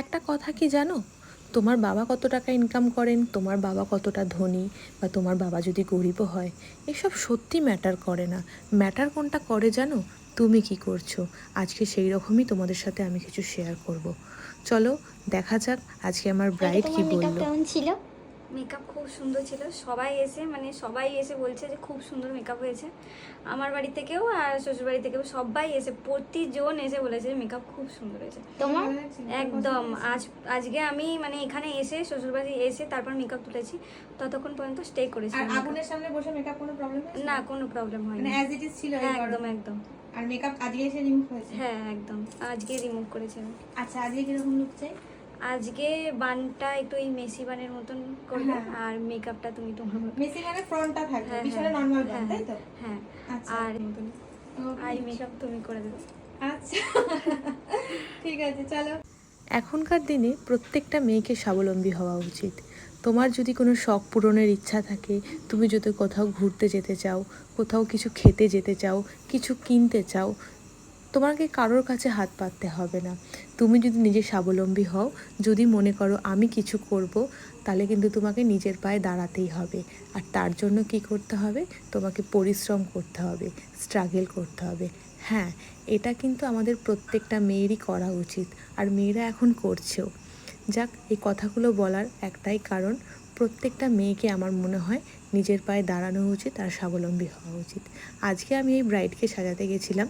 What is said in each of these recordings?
একটা কথা কি জানো, তোমার বাবা কত টাকা ইনকাম করেন, তোমার বাবা কতটা ধনী, বা তোমার বাবা যদি গরিবও হয়, এসব সত্যি ম্যাটার করে না। ম্যাটার কোনটা করে জানো? তুমি কি করছো। আজকে সেই রকমই তোমাদের সাথে আমি কিছু শেয়ার করব। চলো দেখা যাক আজকে আমার ব্রাইড কি তোমার মেকআপ বলল। কেমন ছিল? মেকআপ খুব সুন্দর ছিল। সবাই এসে বলছে যে খুব সুন্দর মেকআপ হয়েছে। আমার বাড়ি থেকেও আর শ্বশুর বাড়ি থেকেও সবাই এসে, প্রতিজন এসে বলেছে যে মেকআপ খুব সুন্দর হয়েছে। তোমার একদম আজকে আমি এখানে এসে শ্বশুর বাড়ি এসে তারপর মেকআপ তুলেছি, ততক্ষণ পর্যন্ত স্টে করেছি। আর আগুনের সামনে বসে মেকআপ কোনো প্রবলেম হয়েছে? না, কোনো প্রবলেম হয়নি, মানে অ্যাজ ইট ইজ ছিল এই একদম গরমে? একদম। আর মেকআপ আজকে এসে রিমুভ হয়েছে? হ্যাঁ একদম, আজকে রিমুভ করেছি আমি। আচ্ছা, আজকে কিরকম লুক চাই? আজকে বানটা একটু এই মেসি বানের মতন করবে, হ্যাঁ। আর মেকআপটা তুমি তোমার মতো। মেসি মানে ফ্রন্টটা থাকবে, হ্যাঁ, পিছনে হ্যাঁ, নরমাল বান, হ্যাঁ, তাই তো? হ্যাঁ। আচ্ছা, আর Okay. আই মেকআপ তুমি করে দেবে। আচ্ছা ঠিক আছে, চলো। এখনকার দিনে প্রত্যেকটা মেয়েকে স্বাবলম্বী হওয়া উচিত। তোমার যদি কোনো শখ পূরণের ইচ্ছা থাকে, তুমি যদি কোথাও ঘুরতে যেতে চাও, কোথাও কিছু খেতে যেতে চাও, কিছু কিনতে চাও, তোমাকে কারোর কাছে হাত পাততে হবে না। তুমি যদি নিজে স্বাবলম্বী হও, যদি মনে করো আমি কিছু করব, তাহলে কিন্তু তোমাকে নিজের পায়ে দাঁড়াতেই হবে। আর তার জন্য কি করতে হবে? তোমাকে পরিশ্রম করতে হবে, স্ট্রাগল করতে হবে। হ্যাঁ, এটা কিন্তু আমাদের প্রত্যেকটা মেয়েরই করা উচিত, আর মেয়েরা এখন করছেও। যাক, এই কথাগুলো বলার একটাই কারণ, প্রত্যেকটা মেয়েকে আমার মনে হয় নিজের পায়ে দাঁড়ানো উচিত আর স্বাবলম্বী হওয়া উচিত। আজকে আমি এই ব্রাইডকে সাজাতে গেছিলাম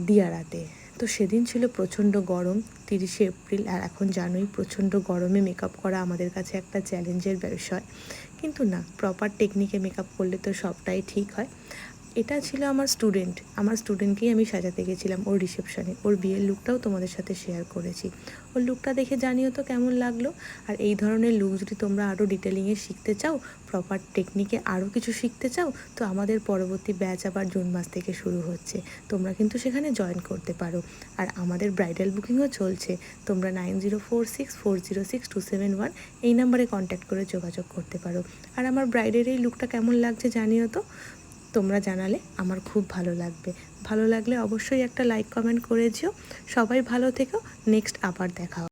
দিয়ারাতে। তো সেদিন ছিল প্রচণ্ড গরম, 30শে এপ্রিল, আর এখন জানোই প্রচণ্ড গরমে মেকআপ করা আমাদের কাছে একটা চ্যালেঞ্জের বিষয়। কিন্তু না, প্রপার টেকনিকে মেকআপ করলে তো সবটাই ঠিক হয়। এটা ছিল আমার স্টুডেন্টকেই আমি সাজাতে গেছিলাম ওর রিসেপশনে। ওর বিয়ের লুকটাও তোমাদের সাথে শেয়ার করেছি। ওর লুকটা দেখে জানিও তো কেমন লাগলো। আর এই ধরনের লুক যদি তোমরা আরও ডিটেলিংয়ে শিখতে চাও, প্রপার টেকনিকে আরও কিছু শিখতে চাও, তো আমাদের পরবর্তী ব্যাচ আবার জুন মাস থেকে শুরু হচ্ছে। তোমরা কিন্তু সেখানে জয়েন করতে পারো। আর আমাদের ব্রাইডাল বুকিংও চলছে। তোমরা 9046406271 এই নাম্বারে কন্ট্যাক্ট করে যোগাযোগ করতে পারো। আর আমার ব্রাইডের এই লুকটা কেমন লাগছে জানিও তো। তোমরা জানালে আমার খুব ভালো লাগবে। ভালো লাগলে অবশ্যই একটা লাইক কমেন্ট করে যেও। সবাই ভালো থেকো। নেক্সট আবার দেখা হবে।